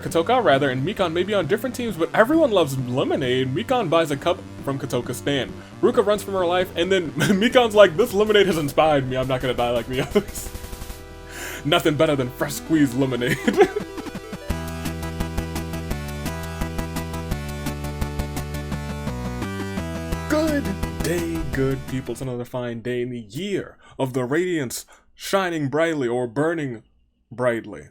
Kotoka rather, and Mikan may be on different teams, but everyone loves lemonade. Mikan buys a cup from Kotoka's stand. Ruka runs from her life, and then Mikan's like, this lemonade has inspired me. I'm not gonna die like the others. Nothing better than fresh squeezed lemonade. Good day, good people. It's another fine day in the year of the radiance shining brightly or burning brightly.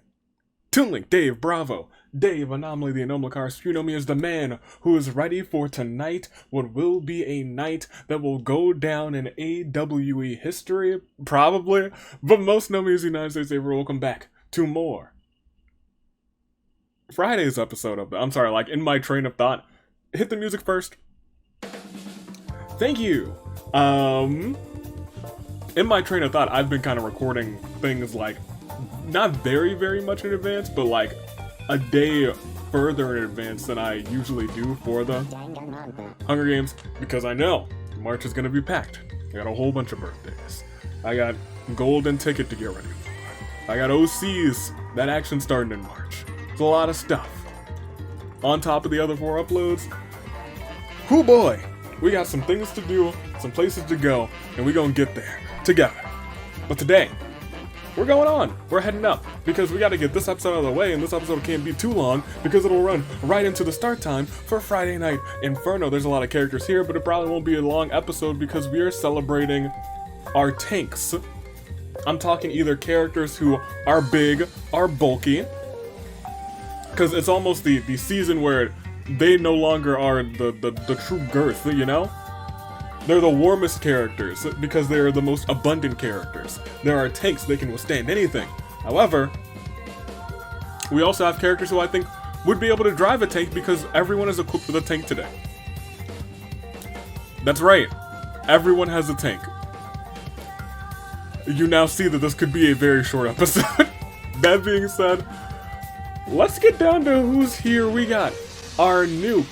Toon Link, Dave, Bravo, Dave, Anomaly, the Anomalcar, you know me as the man who is ready for tonight, what will be a night that will go down in AWE history, probably, but most know me as the United States Saver. Welcome back to more Friday's episode of I'm sorry, like in my train of thought, hit the music first. Thank you. In my train of thought, I've been kind of recording things like not very much in advance, but like a day further in advance than I usually do for the Hunger Games, because I know March is gonna be packed. I got a whole bunch of birthdays. I got Golden Ticket to get ready for. I got OCs, that action starting in March. It's a lot of stuff. On top of the other 4 uploads, whoo boy, we got some things to do, some places to go, and we gonna get there together. But today, we're going on. We're heading up because we got to get this episode out of the way, and this episode can't be too long because it'll run right into the start time for Friday Night Inferno. There's a lot of characters here, but it probably won't be a long episode because we are celebrating our tanks. I'm talking either characters who are big, are bulky, because it's almost the season where they no longer are the true girth, you know? They're the warmest characters because they're the most abundant characters. There are tanks that can withstand anything. However, we also have characters who I think would be able to drive a tank because everyone is equipped with a tank today. That's right. Everyone has a tank. You now see that this could be a very short episode. That being said, let's get down to who's here. We got our new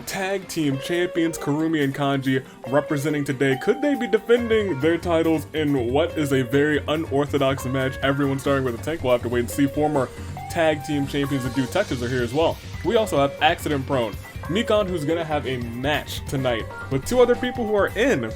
tag team champions, Kurumi and Kanji, representing today. Could they be defending their titles in what is a very unorthodox match? Everyone starting with a tank. We'll have to wait and see. Former tag team champions and detectives are here as well. We also have Accident Prone Mikan, who's gonna have a match tonight with 2 other people who are in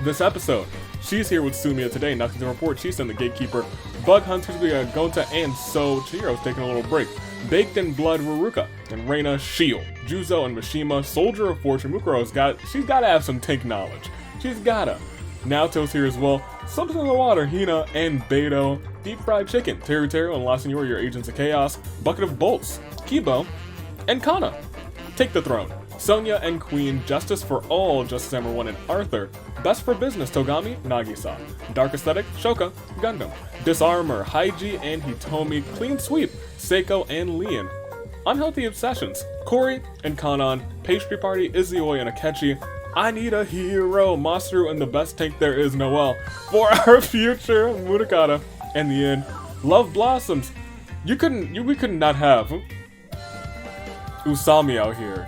this episode. She's here with Sumiya today. Nothing to report. She's in the Gatekeeper. Bug Hunters, we got Gonta and So. Chihiro's taking a little break. Baked in Blood, Ruruka and Reina, Shield. Juzo and Mishima, Soldier of Fortune. She's gotta have some tank knowledge. She's gotta. Naoto's here as well. Something in the Water, Hina and Beto. Deep Fried Chicken, Teru and La Senora, your Agents of Chaos. Bucket of Bolts, Kibo, and Kana. Take the Throne. Sonya and Queen, Justice for All, Justice Hammer 1 and Arthur. Best for Business, Togami, Nagisa. Dark Aesthetic, Shoka, Gundam. Disarmor, Haiji and Hitomi. Clean Sweep, Seiko and Leon. Unhealthy Obsessions, Kori and Kanan. Pastry Party, Izioi and Akechi. I Need a Hero, Masaru and the Best Tank There Is, Noel. For Our Future, Mudakata. And the end, Love Blossoms. We could not have Usami out here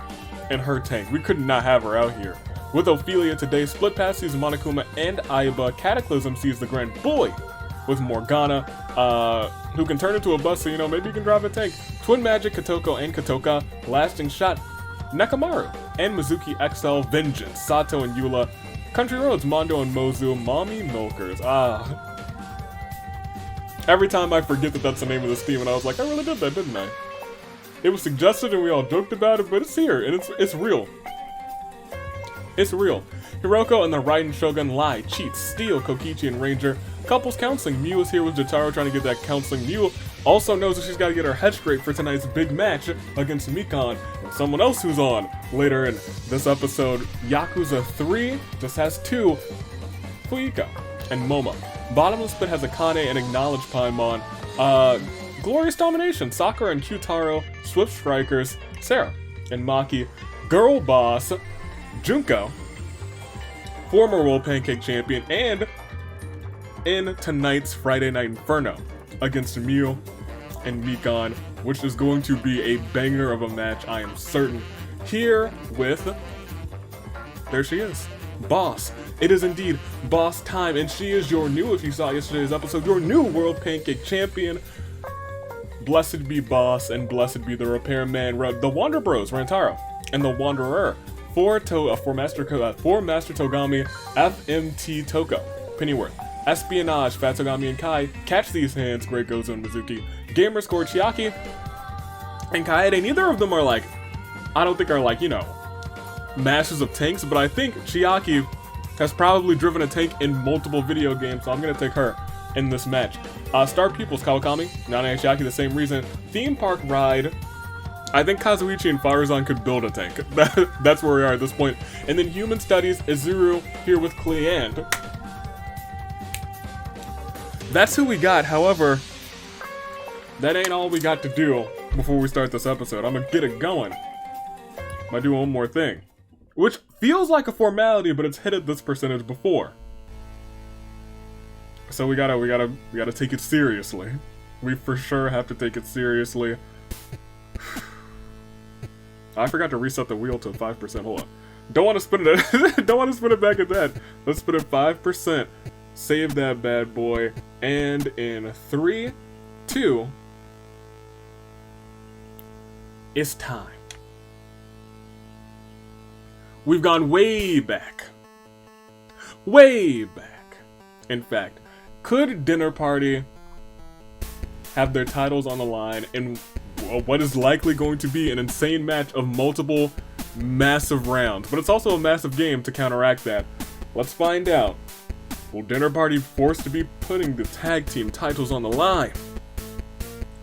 and her tank. We could not have her out here. With Ophelia today, Split Pass sees Monokuma and Aiba. Cataclysm sees the Grand Bully with Morgana, who can turn into a bus, so maybe you can drive a tank. Twin Magic, Kotoko and Kotoka. Lasting Shot, Nekamaru and Mizuki XL. Vengeance, Sato and Eula. Country Roads, Mondo and Mozu. Mommy Milkers. Every time I forget that that's the name of this team, and I was like, I really did that, didn't I? It was suggested and we all joked about it, but it's here, and it's real. It's real. Hiroko and the Raiden Shogun lie, cheat, steal, Kokichi and Ranger. Couples counseling. Mew is here with Jotaro trying to get that counseling. Mew also knows that she's got to get her head straight for tonight's big match against Mikan and someone else who's on later in this episode. Yakuza 3 just has 2, Fuika and Momo. Bottomless Pit has Akane and Acknowledge Paimon. Glorious Domination, Sakura and Kyutaro. Swift Strikers, Sarah and Maki. Girl Boss, Junko, former World Pancake Champion, and in tonight's Friday Night Inferno against Mew and Mikan, which is going to be a banger of a match, I am certain. Here with, there she is, Boss. It is indeed Boss time, and she is your new, if you saw yesterday's episode, your new World Pancake Champion. Blessed be Boss, and blessed be the Repairman, the Wander Bros, Rantaro, and the Wanderer. For Master Togami, FMT Toko, Pennyworth, Espionage, Fat Togami and Kai, Catch These Hands, Great Gozo and Mizuki, Gamerscore, Chiaki, and Kaede. Neither of them are like, I don't think are like, you know, masters of tanks, but I think Chiaki has probably driven a tank in multiple video games, so I'm gonna take her in this match. Star Pupils, Kawakami, Nana and Chiaki, the same reason. Theme Park Ride, I think Kazuichi and Firezon could build a tank. That's where we are at this point. And then Human Studies, Izuru here with Cleand. That's who we got. However, that ain't all we got to do before we start this episode. I'm gonna get it going by doing one more thing, which feels like a formality, but it's hit at this percentage before. So we gotta take it seriously. We for sure have to take it seriously. I forgot to reset the wheel to 5%. Hold on. Don't want to spin it. Don't want to spin it back at that. Let's spin it 5%. Save that bad boy. And in 3, 2, it's time. We've gone way back. Way back. In fact, could Dinner Party have their titles on the line in what is likely going to be an insane match of multiple massive rounds? But it's also a massive game to counteract that. Let's find out. Will Dinner Party forced to be putting the tag team titles on the line?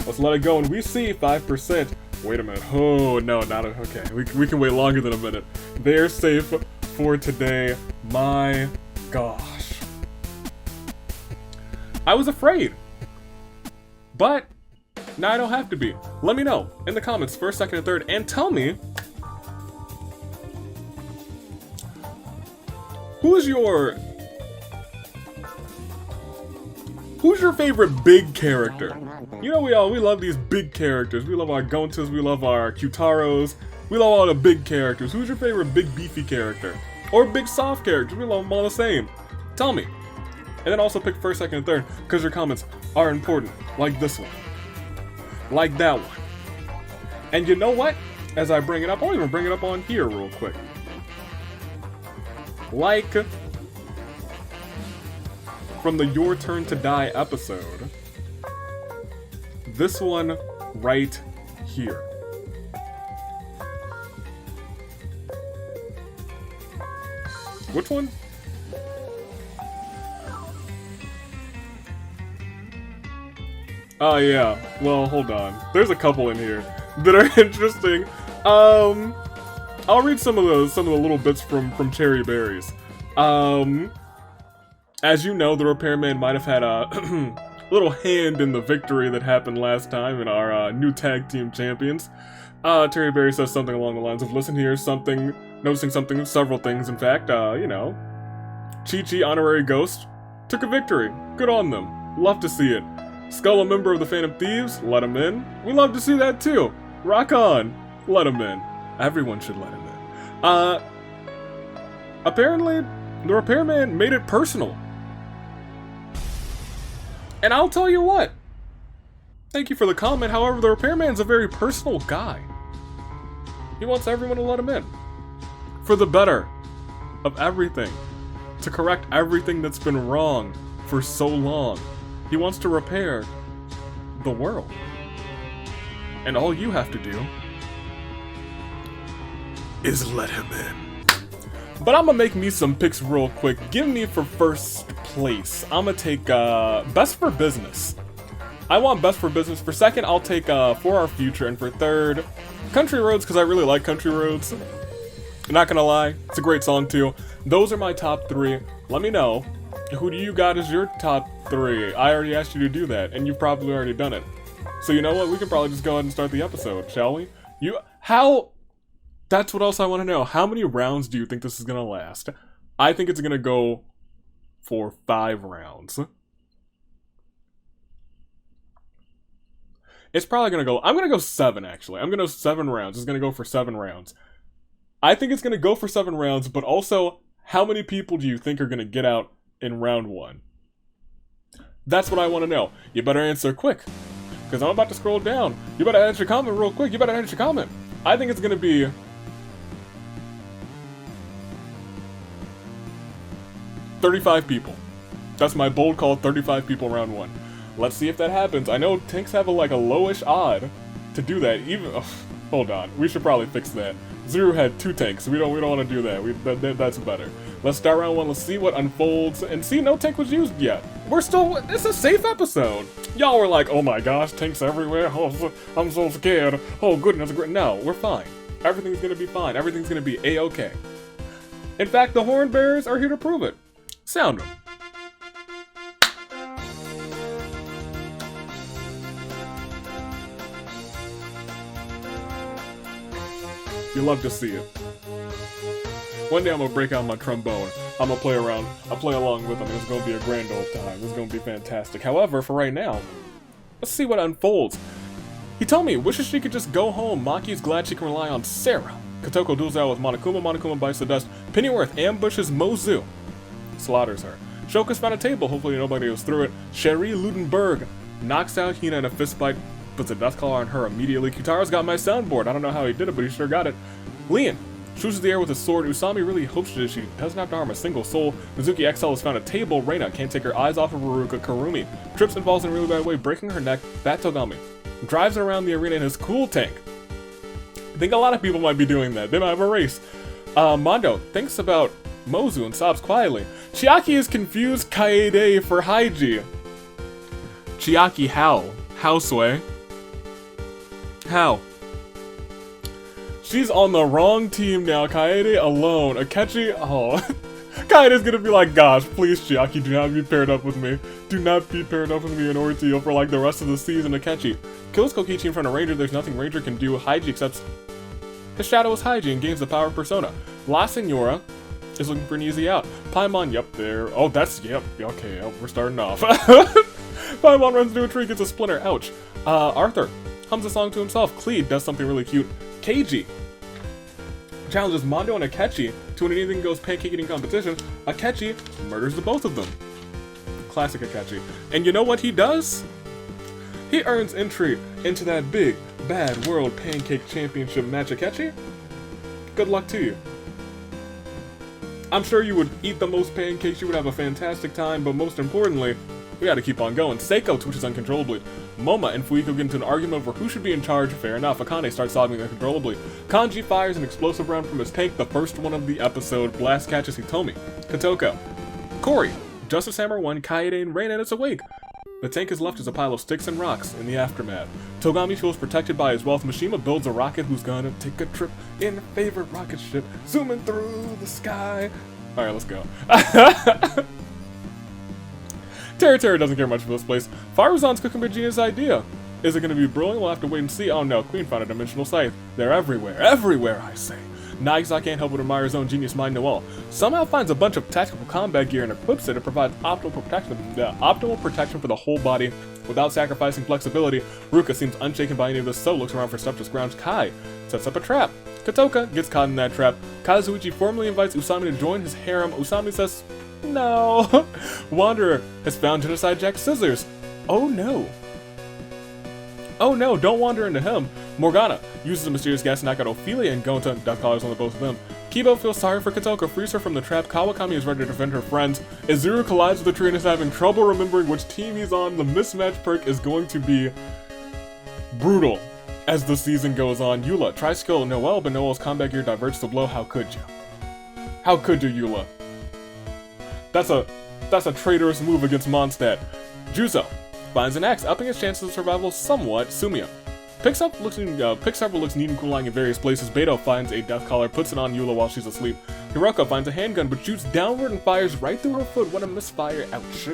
Let's let it go, and we see 5%. Wait a minute. Oh, no, not a, okay. We can wait longer than a minute. They're safe for today. My gosh. I was afraid. But now I don't have to be. Let me know in the comments, first, second, and third, and tell me who's your favorite big character? You know, we love these big characters. We love our Gontas, we love our Kyutaros, we love all the big characters. Who's your favorite big beefy character? Or big soft characters? We love them all the same. Tell me. And then also pick first, second, and third, because your comments are important. Like this one. Like that one. And you know what? As I bring it up, I'll even bring it up on here real quick. Like from the Your Turn to Die episode, this one right here. Which one? Oh yeah, well hold on. There's a couple in here that are interesting. I'll read some of the little bits from Cherry Berries. As you know, the Repairman might have had a little hand in the victory that happened last time in our new tag team champions. Cherry Berry says something along the lines of, listen here, noticing something, several things in fact, you know. Chi-Chi, Honorary Ghost, took a victory. Good on them. Love to see it. Skull, a member of the Phantom Thieves, let him in. We love to see that too. Rock on. Let him in. Everyone should let him in. Apparently, the Repairman made it personal. And I'll tell you what. Thank you for the comment. However, the Repairman's a very personal guy. He wants everyone to let him in. For the better of everything. To correct everything that's been wrong for so long. He wants to repair the world. And all you have to do is let him in. But I'm gonna make me some picks real quick. Give me for first place. I'm gonna take Best for Business. I want Best for Business. For second, I'll take For Our Future. And for third, Country Roads, because I really like Country Roads. Not gonna lie, it's a great song too. Those are my top 3. Let me know. Who do you got as your top 3? I already asked you to do that, and you've probably already done it. So you know what? We can probably just go ahead and start the episode, shall we? That's what else I want to know. How many rounds do you think this is going to last? I think it's going to go for 5 rounds. It's probably going to go... I'm going to go 7, actually. I'm going to go 7 rounds. It's going to go for 7 rounds. I think it's going to go for 7 rounds, but also, how many people do you think are going to get out in round 1? That's what I want to know. You better answer quick, because I'm about to scroll down. You better edit your comment real quick. You better edit your comment. I think it's gonna be 35 people. That's my bold call, 35 people round 1. Let's see if that happens. I know tanks have a lowish odd to do that. Even hold on, we should probably fix that. Zero had 2 tanks. We don't want to do that. That's better. Let's start round 1. Let's see what unfolds. And see, no tank was used yet. It's a safe episode. Y'all were like, oh my gosh, tanks everywhere. Oh, I'm so scared. Oh goodness, no, we're fine. Everything's gonna be fine. Everything's gonna be a-okay. In fact, the horn bearers are here to prove it. Sound them. You love to see it. One day I'm gonna break out my trombone. I'm gonna play around. I'll play along with them. It's gonna be a grand old time. It's gonna be fantastic. However, for right now, let's see what unfolds. He told me, wishes she could just go home. Maki's glad she can rely on Sarah. Kotoko duels out with Monokuma. Monokuma bites the dust. Pennyworth ambushes Mozu. Slaughters her. Shoka's found a table. Hopefully nobody goes through it. Sherry Ludenberg knocks out Hina in a fistfight. Puts a death collar on her immediately. Kutaro's got my soundboard. I don't know how he did it, but he sure got it. Lian shoots the air with his sword. Usami really hopes that she doesn't have to harm a single soul. Mizuki XL has found a table. Reina can't take her eyes off of Haruka. Karumi trips and falls in a really bad way, breaking her neck. Fat Togami drives around the arena in his cool tank. I think a lot of people might be doing that. They might have a race. Mondo thinks about Mozu and sobs quietly. Chiaki is confused Kaede for Haiji. Chiaki, how? How, Sway? How? She's on the wrong team now. Kaede alone. Akechi, oh. Kaede's gonna be like, gosh, please, Chiaki, do not be paired up with me. Do not be paired up with me in Ordeal for the rest of the season. Akechi kills Kokichi in front of Ranger. There's nothing Ranger can do. Haiji accepts his shadow is Haiji and gains the power of Persona. La Senora is looking for an easy out. Paimon, yep, there. Oh, that's, yep, okay, we're starting off. Paimon runs into a tree, gets a splinter, ouch. Arthur hums a song to himself. Cleed does something really cute. Keiji challenges Mondo and Akechi to an anything goes pancake eating competition. Akechi murders the both of them. Classic Akechi. And you know what he does? He earns entry into that big, bad world pancake championship match. Akechi, good luck to you. I'm sure you would eat the most pancakes, you would have a fantastic time, but most importantly, we gotta keep on going. Seiko twitches uncontrollably. Moma and Fuiko get into an argument over who should be in charge. Fair enough. Akane starts sobbing uncontrollably. Kanji fires an explosive round from his tank, the first one of the episode. Blast catches Hitomi. Kotoko. Cory. Justice Hammer 1, Kaede, and Reina is awake. The tank is left as a pile of sticks and rocks in the aftermath. Togami feels protected by his wealth. Mishima builds a rocket who's gonna take a trip in her favorite rocket ship, zooming through the sky. Alright, let's go. Terra doesn't care much for this place. Faruzan's cooking a genius idea. Is it going to be brilliant? We'll have to wait and see. Oh no, Queen found a dimensional scythe. They're everywhere. Everywhere, I say. Nagisa can't help but admire his own genius mind Noel. Somehow finds a bunch of tactical combat gear and equips it to provide optimal protection for the whole body without sacrificing flexibility. Ruka seems unshaken by any of this, so looks around for stuff to scrounge. Kai sets up a trap. Kotoka gets caught in that trap. Kazuichi formally invites Usami to join his harem. Usami says, no. Wanderer has found Genocide Jack's scissors. Oh no. Oh no, don't wander into him. Morgana uses a mysterious gas to knock out Ophelia and Gonta. Death collars on the both of them. Kibo feels sorry for Kotoka, frees her from the trap. Kawakami is ready to defend her friends. Izuru collides with the tree and is having trouble remembering which team he's on. The mismatch perk is going to be brutal as the season goes on. Eula tries to kill Noel, but Noel's combat gear diverts the blow. How could you? How could you, Eula? That's a traitorous move against Mondstadt. Juzo finds an axe, upping his chances of survival somewhat. Sumiya picks up what looks neat and cool lying in various places. Beto finds a death collar, puts it on Eula while she's asleep. Hiroko finds a handgun, but shoots downward and fires right through her foot. What a misfire. Ouch.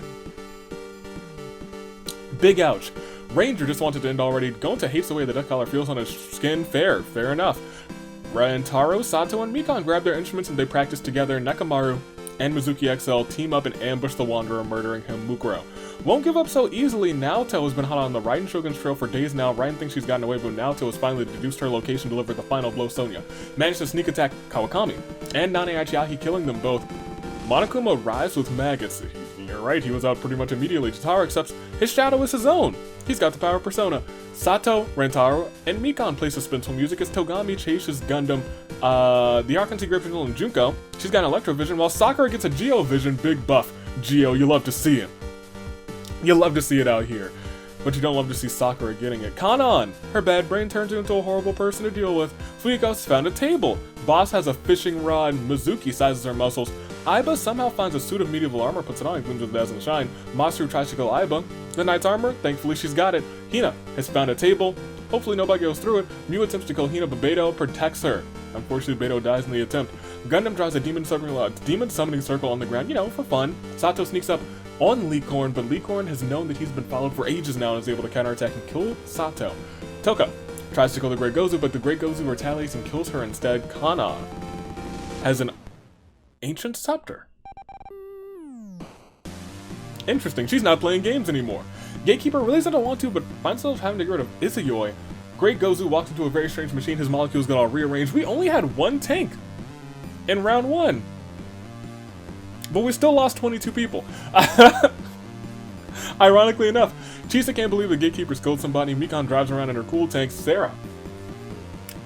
Big ouch. Ranger just wanted to end already. Gonta hates the way the death collar feels on his skin. Fair enough. Rentaro, Sato, and Mikon grab their instruments and they practice together. Nekamaru and Mizuki XL team up and ambush the Wanderer, murdering him. Mukuro won't give up so easily. Naoto has been hot on the Raiden Shogun's trail for days now. Raiden thinks she's gotten away, but Naoto has finally deduced her location, delivered the final blow. Sonya managed to sneak attack Kawakami and Nane Achiaki, killing them both. Monokuma arrives with maggots. You're right, he was out pretty much immediately. Jotaro accepts his shadow is his own. He's got the power of Persona. Sato, Rentaro, and Mikan play suspenseful music as Togami chases Gundam. The Arkanti Great Potential and Junko, she's got an Electrovision, while Sakura gets a Geovision. Big buff. Geo, you love to see it. You love to see it out here. But you don't love to see Sakura getting it. Kanon! Her bad brain turns her into a horrible person to deal with. Fuiko's found a table. Boss has a fishing rod. Mizuki sizes her muscles. Aiba somehow finds a suit of medieval armor, puts it on, and gleams with dazzling shine. Masaru tries to kill Aiba. The knight's armor, thankfully she's got it. Hina has found a table. Hopefully nobody goes through it. Mew attempts to kill Hina, but Beto protects her. Unfortunately, Beto dies in the attempt. Gundam draws a demon summoning circle on the ground, you know, for fun. Sato sneaks up on Licorn, but Licorn has known that he's been followed for ages now and is able to counterattack and kill Sato. Toka tries to kill the Great Gozu, but the Great Gozu retaliates and kills her instead. Kana has an ancient scepter. Interesting, she's not playing games anymore. Gatekeeper really doesn't want to, but finds himself having to get rid of Izuyoi. Great Gozu walks into a very strange machine, his molecules get all rearranged. We only had one tank in round 1. But we still lost 22 people. Ironically enough, Chisa can't believe the Gatekeeper's killed somebody. Mikan drives around in her cool tank. Sarah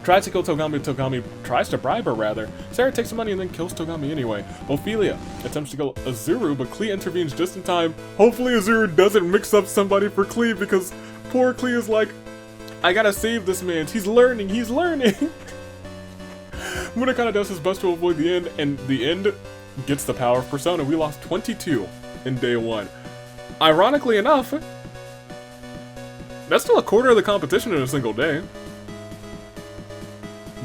tries to kill Togami. Togami tries to bribe her, rather. Sarah takes the money and then kills Togami anyway. Ophelia attempts to kill Azuru, but Klee intervenes just in time. Hopefully Azuru doesn't mix up somebody for Klee, because poor Klee is like, I gotta save this man. He's learning. He's learning. Munakata does his best to avoid the end, and the end gets the power of Persona. We lost 22 in day 1. Ironically enough, that's still a quarter of the competition in a single day.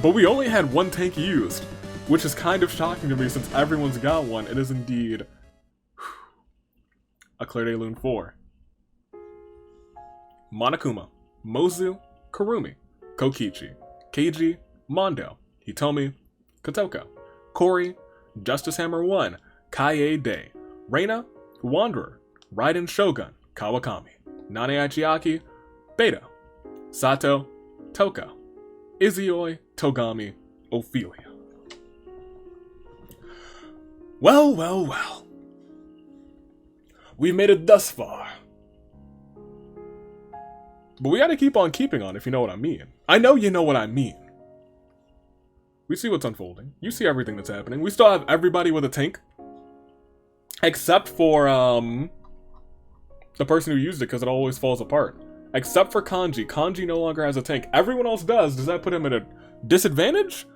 But we only had one tank used, which is kind of shocking to me since everyone's got one. It is indeed a Clear Day Lune 4. Monokuma, Mozu, Kurumi, Kokichi, Keiji, Mondo, Hitomi, Kotoka, Kori, Justice Hammer 1, Kaie Day, Reina, Wanderer, Raiden Shogun, Kawakami, Nane Aichiaki, Beta, Sato, Toka, Izuyoi, Togami, Ophelia. Well, well, well. We've made it thus far. But we gotta keep on keeping on, if you know what I mean. I know you know what I mean. We see what's unfolding. You see everything that's happening. We still have everybody with a tank. Except for, the person who used it, because it always falls apart. Except for Kanji. Kanji no longer has a tank. Everyone else does. Does that put him at a disadvantage?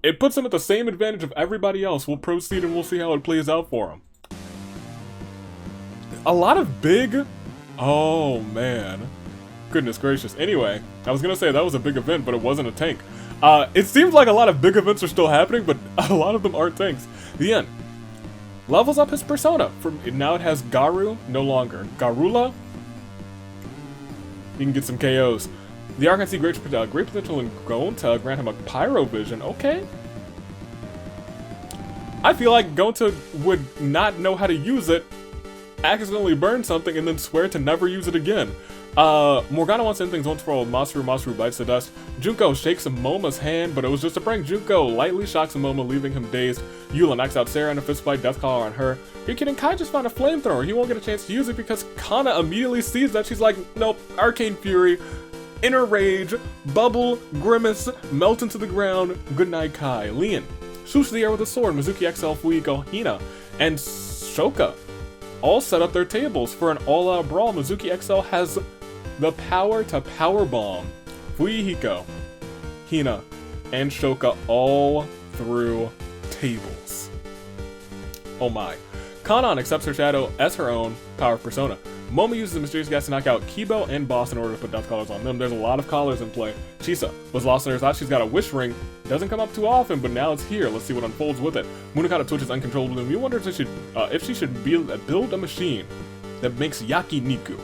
It puts him at the same advantage of everybody else. We'll proceed and we'll see how it plays out for him. A lot of big... Oh, man. Goodness gracious. Anyway, I was gonna say that was a big event, but it wasn't a tank. It seems like a lot of big events are still happening, but a lot of them aren't tanks. The end. Levels up his persona. Now it has Garu, no longer. Garula? You can get some KOs. The Ark can see great potential in Gonta, grant him a Pyro Vision. Okay. I feel like Gonta would not know how to use it, accidentally burn something, and then swear to never use it again. Morgana wants to end things once for all. Masaru bites the dust. Junko shakes Momo's hand, but it was just a prank. Junko lightly shocks Momo, leaving him dazed. Yula knocks out Sarah in a fistfight, death collar on her. Are you kidding? Kai just found a flamethrower. He won't get a chance to use it because Kana immediately sees that. She's like, nope, Arcane Fury, Inner Rage, Bubble, Grimace, melt into the ground. Good night, Kai. Leon shoots the air with a sword. Mizuki XL, Fuiko, Hina, and Shoka all set up their tables for an all-out brawl. Mizuki XL has the power to powerbomb Fuihiko, Hina, and Shoka all through tables. Oh my. Kanon accepts her shadow as her own power persona. Momo uses the mysterious gas to knock out Kibo and Boss in order to put death collars on them. There's a lot of collars in play. Chisa was lost in her thoughts. She's got a wish ring. Doesn't come up too often, but now it's here. Let's see what unfolds with it. Munakata twitches uncontrollably. You wonder if she should build a machine that makes yakiniku.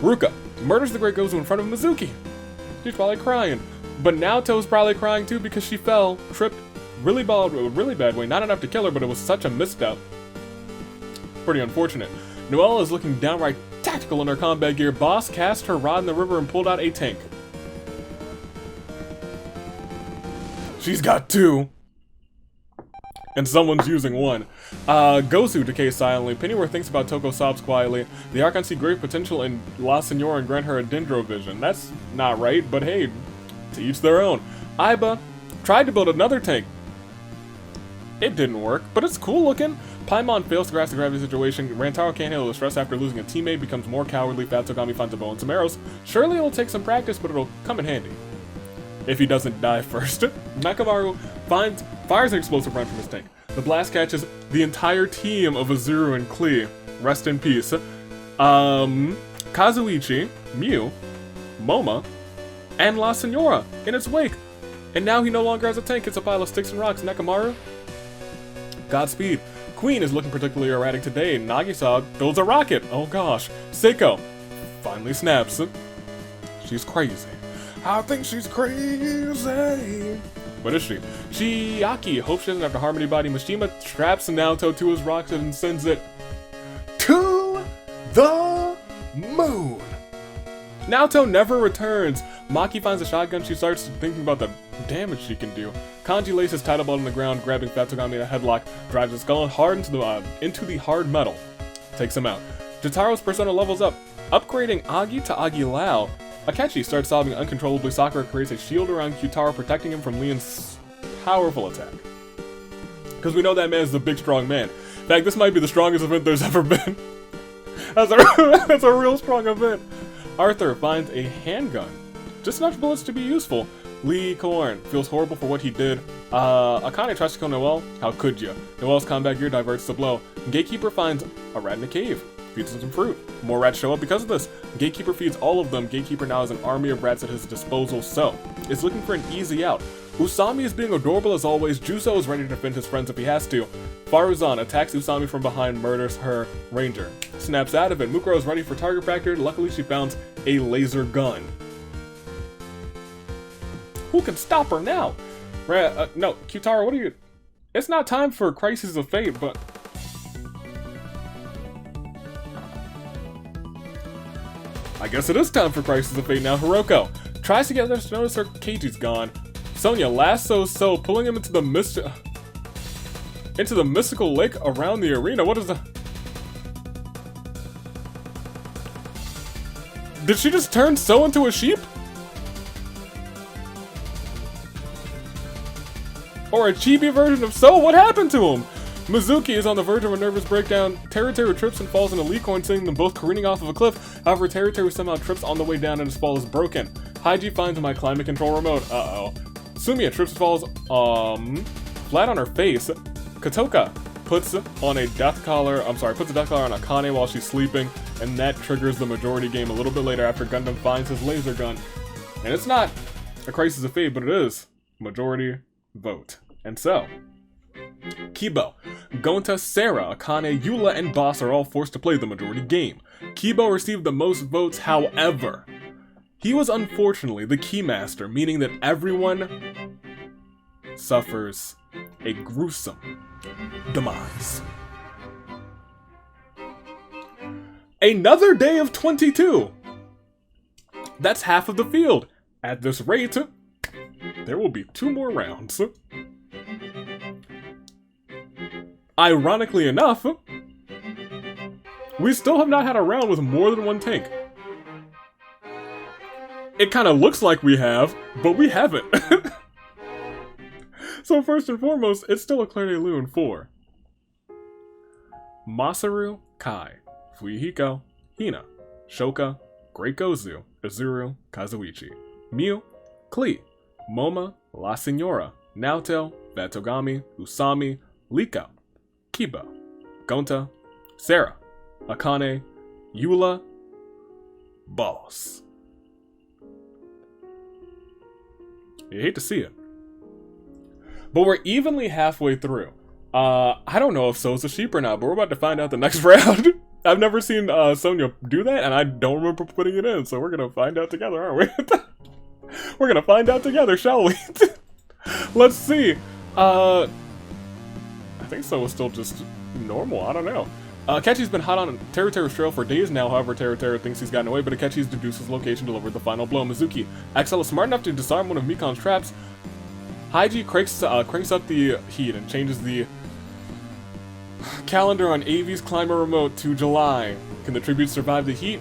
Ruka murders the Great Gozu in front of Mizuki. She's probably crying. But now Toe's probably crying too because she fell, tripped, really bad way. Not enough to kill her, but it was such a misstep. Pretty unfortunate. Noelle is looking downright tactical in her combat gear. Boss cast her rod in the river and pulled out a tank. She's got 2. and someone's using one. Gozu decays silently. Pennyworth thinks about Toko sobs quietly. The Archon see great potential in La Senora and grant her a Dendro vision. That's not right, but hey, to each their own. Aiba tried to build another tank. It didn't work, but it's cool looking. Paimon fails to grasp the gravity situation. Rantaro can't handle the stress after losing a teammate, becomes more cowardly. Fatsugami finds a bow and some arrows. Surely it'll take some practice, but it'll come in handy. If he doesn't die first. Nakamaru fires an explosive round from his tank. The blast catches the entire team of Azuru and Klee. Rest in peace. Kazuichi, Mew, Moma, and La Senora in its wake. And now he no longer has a tank, it's a pile of sticks and rocks. Nakamaru, Godspeed. Queen is looking particularly erratic today. Nagisa builds a rocket. Oh gosh. Seiko finally snaps. She's crazy. I think she's crazy. What is she? Chiaki hopes she doesn't have to harm anybody. Mishima straps Naoto to his rocket and sends it to the moon. Naoto never returns. Maki finds a shotgun. She starts thinking about the damage she can do. Kanji lays his title belt on the ground, grabbing Fatsugami in a headlock, drives his skull hard into the hard metal. Takes him out. Jotaro's persona levels up, upgrading Agi to Agi-Lao. Akechi starts sobbing uncontrollably. Sakura creates a shield around Kyutaro, protecting him from Leon's powerful attack. Because we know that man is a big, strong man. In fact, this might be the strongest event there's ever been. That's a real strong event. Arthur finds a handgun. Just enough bullets to be useful. Lee Korn feels horrible for what he did. Akane tries to kill Noelle. How could you? Noelle's combat gear diverts the blow. Gatekeeper finds a rat in a cave. Feeds him some fruit. More rats show up because of this. Gatekeeper feeds all of them. Gatekeeper now has an army of rats at his disposal, so is looking for an easy out. Usami is being adorable as always. Juso is ready to defend his friends if he has to. Faruzan attacks Usami from behind, murders her ranger. Snaps out of it. Mukuro is ready for target practice. Luckily she found a laser gun. Who can stop her now? No, Kyutaro, what are you... It's not time for Crisis of Fate, but... I guess it is time for Crisis of Fate now. Hiroko tries to get others to notice her Keiji's gone. Sonya lassos So, pulling him into the mystical lake around the arena. What is the... Did she just turn So into a sheep? Or a chibi version of So? What happened to him? Mizuki is on the verge of a nervous breakdown. Teruteru trips and falls into Licorn, sending them both careening off of a cliff. However, Teruteru somehow trips on the way down and his fall is broken. Haiji finds my climate control remote. Uh-oh. Sumiya trips and falls, flat on her face. Kotoka puts a death collar on Akane while she's sleeping, and that triggers the majority game a little bit later after Gundam finds his laser gun. And it's not a Crisis of Fate, but it is majority vote. And so, Kibo, Gonta, Sarah, Akane, Eula, and Boss are all forced to play the majority game. Kibo received the most votes, however, he was unfortunately the keymaster, meaning that everyone suffers a gruesome demise. Another day of 22! That's half of the field. At this rate, there will be 2 more rounds. Ironically enough, we still have not had a round with more than 1 tank. It kind of looks like we have, but we haven't. So first and foremost, it's still a Claire de Lune for Masaru, Kai, Fuyuhiko, Hina, Shoka, Great Gozu, Azuru, Kazuichi, Mew, Klee, Moma, La Senora, Naoto, Vatogami, Usami, Liko, Kibo, Gonta, Sarah, Akane, Eula, Boss. You hate to see it. But we're evenly halfway through. I don't know if So's a sheep or not, but we're about to find out the next round. I've never seen Sonya do that, and I don't remember putting it in, so we're gonna find out together, aren't we? We're gonna find out together, shall we? Let's see. I think So is still just normal, I don't know. Akechi's been hot on Teruteru's trail for days now, however Teruteru thinks he's gotten away, but Akechi's deduced his location delivered the final blow. Mizuki, Axel is smart enough to disarm one of Mikon's traps. Haiji cranks up the heat and changes the Calendar on AV's Climber Remote to July. Can the tribute survive the heat?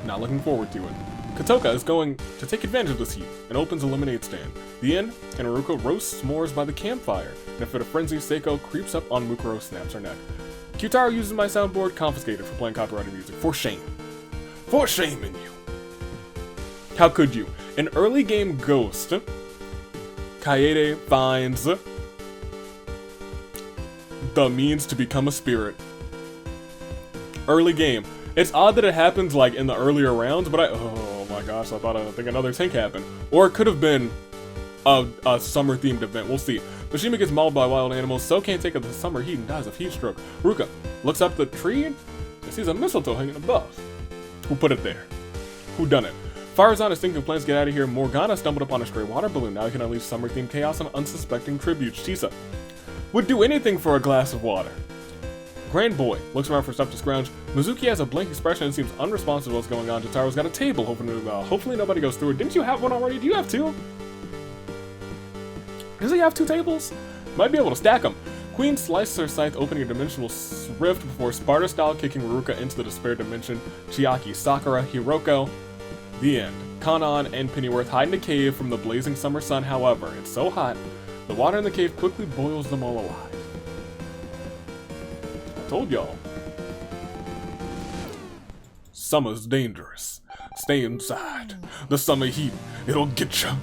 Not looking forward to it. Kotoka is going to take advantage of this heat and opens a lemonade stand. The end, and Haruko roasts s'mores by the campfire, and a fit of frenzy, Seiko creeps up on Mukuro, snaps her neck. Kyutaro uses my soundboard, confiscated for playing copyrighted music. For shame. For shame in you. How could you? An early game ghost, Kaede finds the means to become a spirit. Early game. It's odd that it happens like in the earlier rounds, but oh my gosh, I think another tank happened. Or it could have been a summer themed event, we'll see. Mishima gets mauled by wild animals, so can't take the summer heat and dies of heat stroke. Ruka looks up the tree and sees a mistletoe hanging above. Who put it there? Who done it? Farazan is thinking plans to get out of here. Morgana stumbled upon a stray water balloon. Now he can unleash summer themed chaos on unsuspecting tributes. Chisa would do anything for a glass of water. Grand Boy looks around for stuff to scrounge. Mizuki has a blank expression and seems unresponsive to what's going on. Jotaro's got a table, hopefully nobody goes through it. Didn't you have one already? Do you have two? Does he have two tables? Might be able to stack them. Queen slices her scythe, opening a dimensional rift before Sparta-style kicking Ruka into the despair dimension. Chiaki, Sakura, Hiroko. The end. Kanan and Pennyworth hide in a cave from the blazing summer sun. However, it's so hot, the water in the cave quickly boils them all alive. I told y'all. Summer's dangerous. Stay inside. The summer heat, it'll get ya.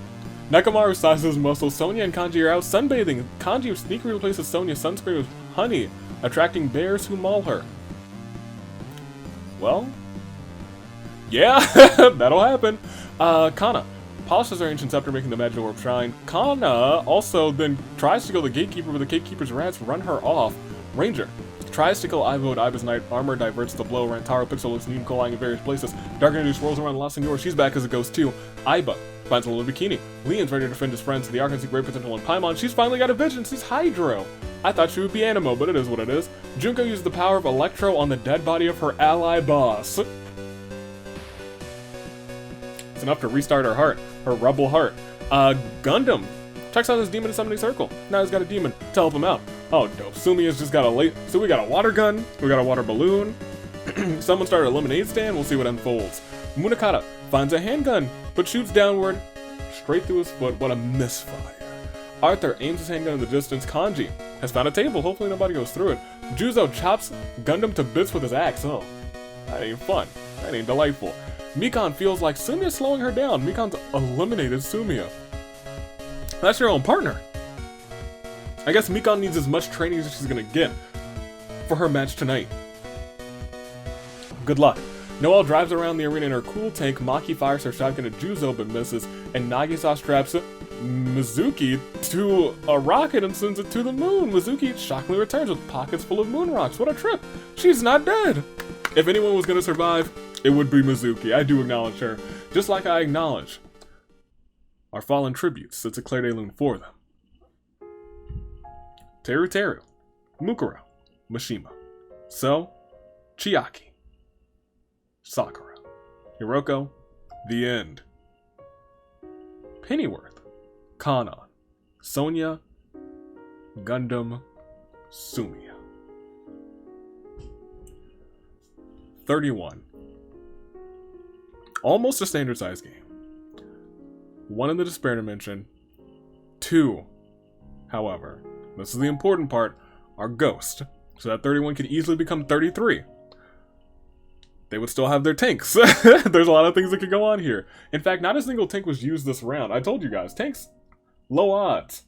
Nakamaru sizes his muscles. Sonya and Kanji are out sunbathing. Kanji sneakily replaces Sonya's sunscreen with honey, attracting bears who maul her. Well, yeah, that'll happen. Kana polishes her ancient scepter, making the magic orb shine. Kana also then tries to kill the gatekeeper, but the gatekeeper's rats run her off. Ranger tries to kill Ivo at Iva's night. Armor diverts the blow. Rantaro Pixel looks neat and lying in various places. Dark Energy swirls around La Senora. She's back as a ghost too. Aiba finds a little bikini. Leon's ready to defend his friends. The Ark can see great potential in Paimon. She's finally got a vision. She's Hydro. I thought she would be Animo, but it is what it is. Junko uses the power of Electro on the dead body of her ally boss. It's enough to restart her heart. Her rebel heart. Gundam checks out this demon in summoning circle. Now he's got a demon to help him out. Oh, dope. Sumi has just got so we got a water gun. We got a water balloon. Someone started a lemonade stand. We'll see what unfolds. Munakata finds a handgun, but shoots downward, straight through his foot. What a misfire. Arthur aims his handgun in the distance. Kanji has found a table. Hopefully nobody goes through it. Juzo chops Gundam to bits with his axe. Oh, that ain't fun. That ain't delightful. Mikan feels like Sumiya's slowing her down. Mikan's eliminated Sumiya. That's your own partner. I guess Mikan needs as much training as she's gonna get for her match tonight. Good luck. Noelle drives around the arena in her cool tank. Maki fires her shotgun at Juzo but misses, and Nagisa straps Mizuki to a rocket and sends it to the moon. Mizuki shockingly returns with pockets full of moon rocks. What a trip! She's not dead! If anyone was gonna survive, it would be Mizuki. I do acknowledge her, just like I acknowledge our fallen tributes that declared a loon for them. Teru, Mukuro, Mishima, So, Chiaki, Sakura, Hiroko, The End, Pennyworth, Kanan, Sonya, Gundam, Sumiya. 31. Almost a standard size game. 1 in the Despair Dimension. 2, however, this is the important part, are Ghost. So that 31 could easily become 33. They would still have their tanks. There's a lot of things that could go on here. In fact, not a single tank was used this round. I told you guys, tanks, low odds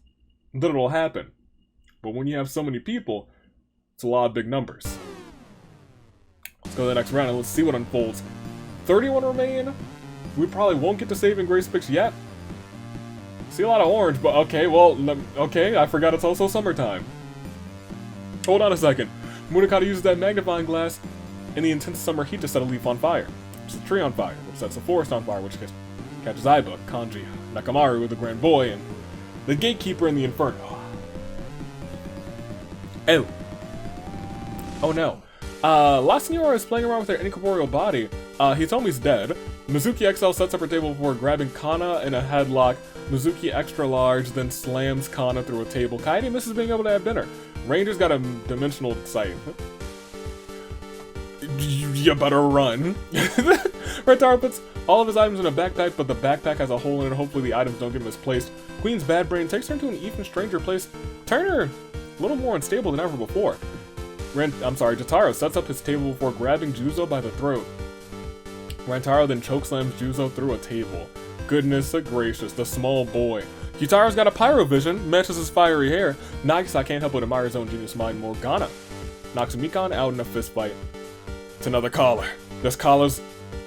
that it'll happen. But when you have so many people, it's a lot of big numbers. Let's go to the next round and let's see what unfolds. 31 remain. We probably won't get to saving Grace picks yet. See a lot of orange, but okay, well, okay, I forgot it's also summertime. Hold on a second. Munakata uses that magnifying glass in the intense summer heat to set a leaf on fire. It's a tree on fire, which sets a forest on fire, which catches Aiba, Kanji, Nakamaru with the Grand Boy, and the Gatekeeper in the Inferno. Oh. Oh no. La Senora is playing around with her incorporeal body. Hitomi's dead. Mizuki XL sets up her table before grabbing Kana in a headlock. Mizuki extra large then slams Kana through a table. Kaede misses being able to have dinner. Ranger's got a dimensional sight. You better run. Rentaro puts all of his items in a backpack, but the backpack has a hole in it. Hopefully the items don't get misplaced. Queen's bad brain takes her into an even stranger place. Turn her a little more unstable than ever before. Jotaro sets up his table before grabbing Juzo by the throat. Rentaro then chokeslams Juzo through a table. Goodness gracious, the small boy. Gyutaro's got a pyro vision, matches his fiery hair. Nagisa can't help but admire his own genius mind. Morgana knocks Mikan out in a fist fight. It's another collar. There's collars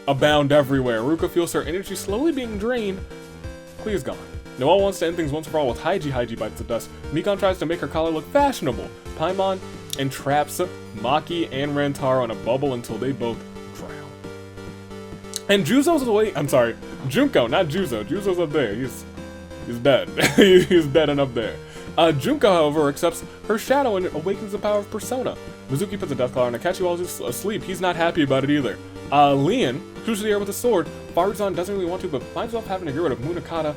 abound everywhere. Ruka feels her energy slowly being drained. Klee is gone. Noelle wants to end things once for all with Haiji. Haiji bites the dust. Mikan tries to make her collar look fashionable. Paimon entraps Maki and Rentaro in a bubble until they both drown. And Juzo's away. I'm sorry, Junko, not Juzo. Juzo's up there. He's dead. He's dead and up there. Junko, however, accepts her shadow and awakens the power of Persona. Mizuki puts a death collar on Akechi while he's asleep. He's not happy about it either. Leon shoots the air with a sword. Faruzan doesn't really want to, but finds himself having to get rid of Munakata.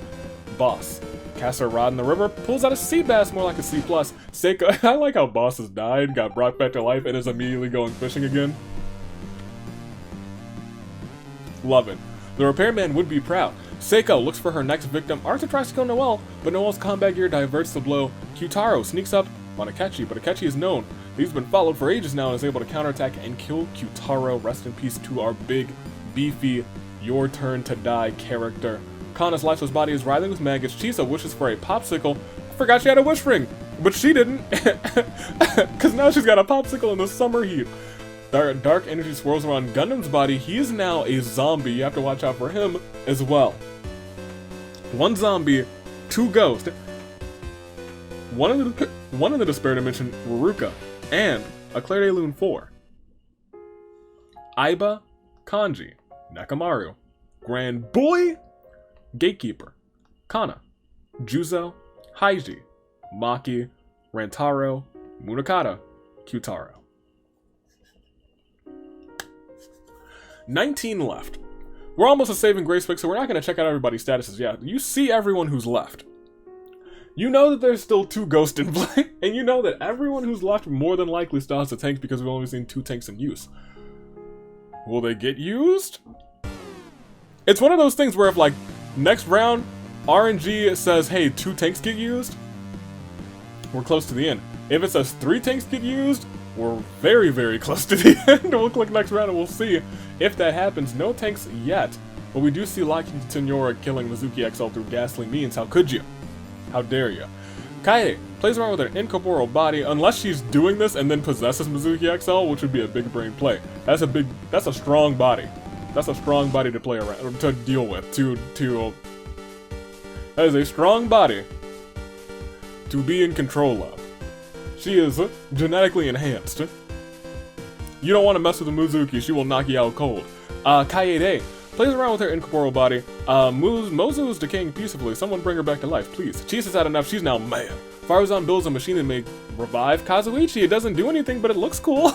Boss casts her rod in the river, pulls out a sea bass, more like a C+. Seiko, I like how Boss has died, got brought back to life, and is immediately going fishing again. Love it. The repairman would be proud. Seiko looks for her next victim. Arthur tries to kill Noelle, but Noelle's combat gear diverts the blow. Kyutaro sneaks up on Akechi, but Akechi is known. He's been followed for ages now and is able to counterattack and kill Kyutaro. Rest in peace to our big, beefy, your turn to die character. Kana's lifeless body is writhing with maggots. Chisa wishes for a popsicle. Forgot she had a wish ring, but she didn't. Because now she's got a popsicle in the summer heat. Dark energy swirls around Gundam's body. He is now a zombie. You have to watch out for him as well. One zombie, two ghosts. One in the despair dimension, Ruruka, and a Claire de Lune 4. Aiba, Kanji, Nekamaru, Grand Boy, Gatekeeper, Kana, Juzo, Haiji, Maki, Rentaro, Munakata, Kyutaro. 19 left. We're almost a saving grace pick, so we're not going to check out everybody's statuses yet. You see everyone who's left. You know that there's still 2 ghosts in play, and you know that everyone who's left more than likely still has a tank because we've only seen 2 tanks in use. Will they get used? It's one of those things where if, like, next round, RNG says, hey, 2 tanks get used, we're close to the end. If it says 3 tanks get used, we're very, very close to the end. We'll click next round and we'll see if that happens. No tanks yet, but we do see Lucky Tenora killing Mizuki XL through ghastly means. How could you? How dare you? Kaede plays around with her incorporeal body, unless she's doing this and then possesses Mizuki XL, which would be a big brain play. That's a strong body. That's a strong body to play around, to deal with, that is a strong body to be in control of. She is genetically enhanced. You don't want to mess with the Mizuki, she will knock you out cold. Kaede plays around with her incorporeal body. Mozu is decaying peacefully. Someone bring her back to life, please. Chisa's had enough, she's now mad. Faruzan builds a machine that may revive Kazuichi. It doesn't do anything, but it looks cool.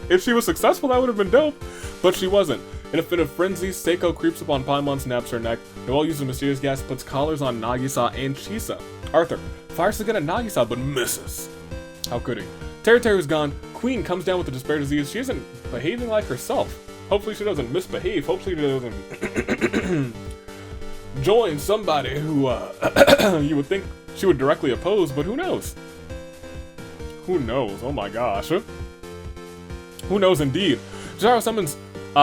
If she was successful, that would have been dope, but she wasn't. In a fit of frenzy, Seiko creeps upon Paimon, snaps her neck. Noelle uses mysterious gas, puts collars on Nagisa and Chisa. Arthur fires the gun at Nagisa, but misses. How could he? Teruteru's gone. Queen comes down with the despair disease. She isn't behaving like herself. Hopefully she doesn't misbehave. Hopefully she doesn't join somebody who you would think she would directly oppose, but who knows? Who knows? Oh my gosh. Who knows indeed? Jaro summons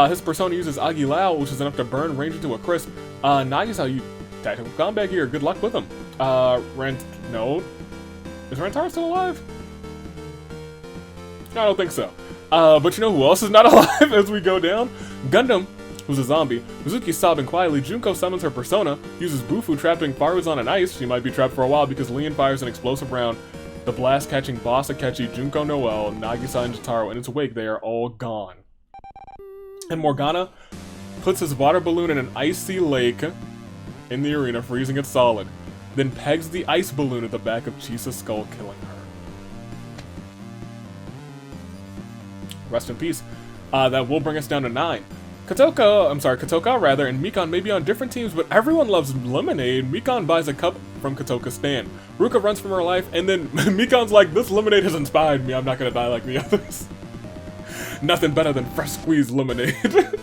his persona, uses Agilao, which is enough to burn Ranger to a crisp. Nagisa, you tactical combat gear. Good luck with him. No. Is Rentaro still alive? I don't think so. But you know who else is not alive as we go down? Gundam, who's a zombie. Mizuki's sobbing quietly. Junko summons her persona, uses Bufu, trapping Faruzan on ice. She might be trapped for a while because Leon fires an explosive round. The blast catching Boss Akechi, Junko, Noelle, Nagisa, and Jotaro. In its wake, they are all gone. And Morgana puts his water balloon in an icy lake in the arena, freezing it solid. Then pegs the ice balloon at the back of Chisa's skull, killing her. Rest in peace. That will bring us down to 9. Kotoka rather, and Mikan may be on different teams, but everyone loves lemonade. Mikan buys a cup from Kotoka's stand. Ruka runs from her life, and then Mikan's like, this lemonade has inspired me. I'm not gonna die like the others. Nothing better than fresh squeezed lemonade.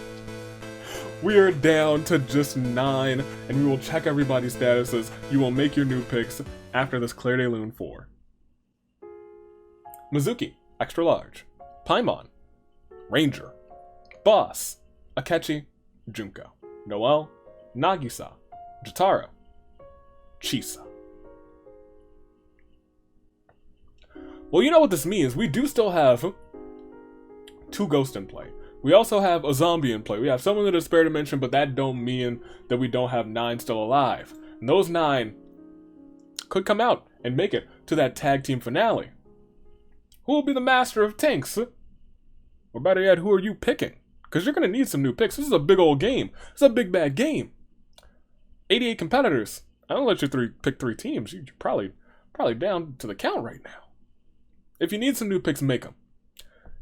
We are down to just 9, and we will check everybody's statuses. You will make your new picks after this Claire de Lune 4. Mizuki, extra large. Paimon, Ranger. Boss, Akechi, Junko. Noelle, Nagisa, Jotaro, Chisa. Well, you know what this means. We do still have 2 ghosts in play. We also have a zombie in play. We have someone in the spare dimension, but that don't mean that we don't have 9 still alive. And those 9 could come out and make it to that tag team finale. Who will be the master of tanks? Or better yet, who are you picking? Because you're going to need some new picks. This is a big old game. It's a big bad game. 88 competitors. I don't let you pick 3 teams. You're probably down to the count right now. If you need some new picks, make them.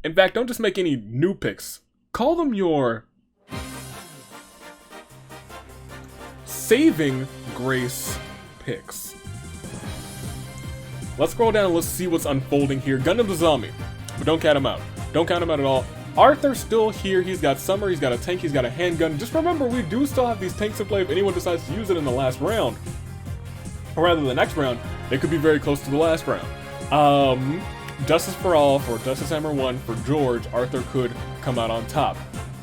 In fact, don't just make any new picks. Call them your saving grace picks. Let's scroll down and let's see what's unfolding here. Gundam's a zombie, but don't count him out. Don't count him out at all. Arthur's still here. He's got Summer, he's got a tank, he's got a handgun. Just remember, we do still have these tanks in play if anyone decides to use it in the last round. Or rather, the next round, it could be very close to the last round. Justice for All, for Justice Hammer 1, for George, Arthur could come out on top.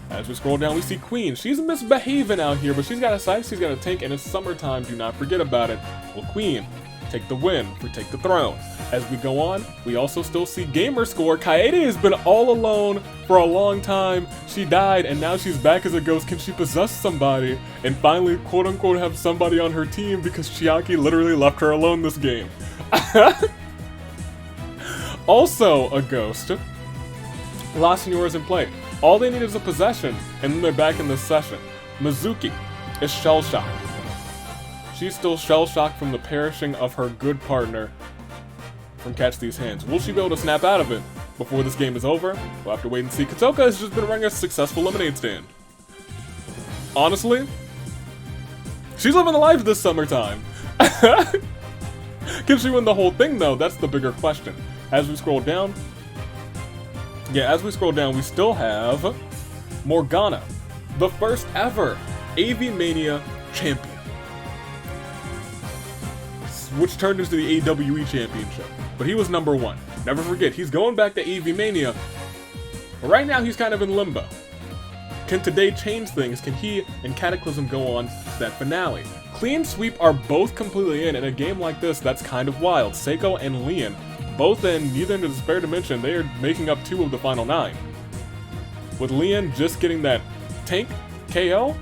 As we scroll down, we see Queen. She's misbehaving out here, but she's got a scythe, she's got a tank, and it's summertime. Do not forget about it. Well, Queen, take the win, for take the throne. As we go on, we also still see Gamer Score. Kaede has been all alone for a long time. She died, and now she's back as a ghost. Can she possess somebody and finally, quote-unquote, have somebody on her team because Chiaki literally left her alone this game? Also a ghost. La Signora's in play. All they need is a possession, and then they're back in this session. Mizuki is shell-shocked. She's still shell-shocked from the perishing of her good partner from Catch These Hands. Will she be able to snap out of it before this game is over? We'll have to wait and see. Kotoka has just been running a successful lemonade stand. Honestly, she's living the life this summertime. Can she win the whole thing, though? That's the bigger question. As we scroll down, we still have Morgana, the first ever AV Mania champion, which turned into the AWE championship. But he was number 1. Never forget, he's going back to AV Mania. But right now, he's kind of in limbo. Can today change things? Can he and Cataclysm go on to that finale? Clean Sweep are both completely in a game like this. That's kind of wild. Seiko and Leon, both in, neither into the spare dimension. They are making up 2 of the final 9. With Leon just getting that tank KO,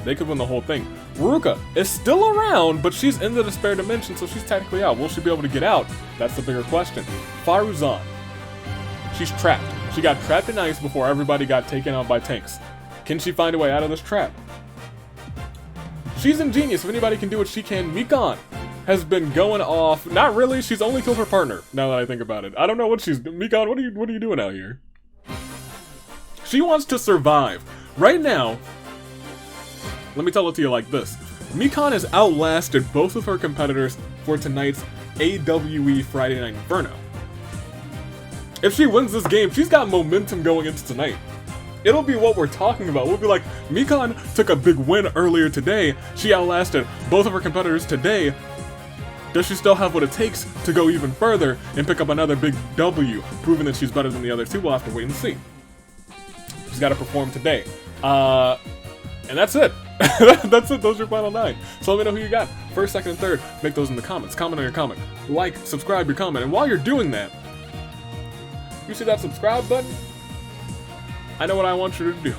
they could win the whole thing. Ruka is still around, but she's into the spare dimension, so she's technically out. Will she be able to get out? That's the bigger question. Faruzan, she's trapped. She got trapped in ice before everybody got taken out by tanks. Can she find a way out of this trap? She's ingenious. If anybody can do it, she can. Mikan has been going off. Not really. She's only killed her partner, now that I think about it. I don't know what she's... Mikan, what are you doing out here? She wants to survive. Right now, let me tell it to you like this. Mikan has outlasted both of her competitors for tonight's AWE Friday Night Inferno. If she wins this game, she's got momentum going into tonight. It'll be what we're talking about. We'll be like, Mikan took a big win earlier today. She outlasted both of her competitors today. Does she still have what it takes to go even further and pick up another big W, proving that she's better than the other 2? We'll have to wait and see. She's got to perform today. And that's it. That's it. Those are your final 9. So let me know who you got. First, second, and third. Make those in the comments. Comment on your comment. Like, subscribe your comment. And while you're doing that, you see that subscribe button? I know what I want you to do.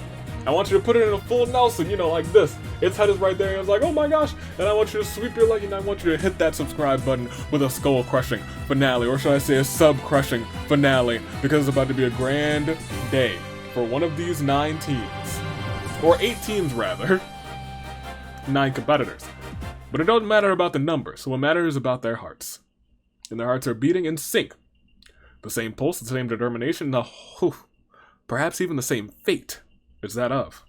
I want you to put it in a full Nelson, you know, like this. Its head is right there, and it's like, oh my gosh. And I want you to sweep your leg, and I want you to hit that subscribe button with a skull-crushing finale. Or should I say a sub-crushing finale? Because it's about to be a grand day for one of these 9 teams. Or 8 teams, rather. 9 competitors. But it doesn't matter about the numbers. What matters is about their hearts. And their hearts are beating in sync. The same pulse, the same determination, perhaps even the same fate. is that of?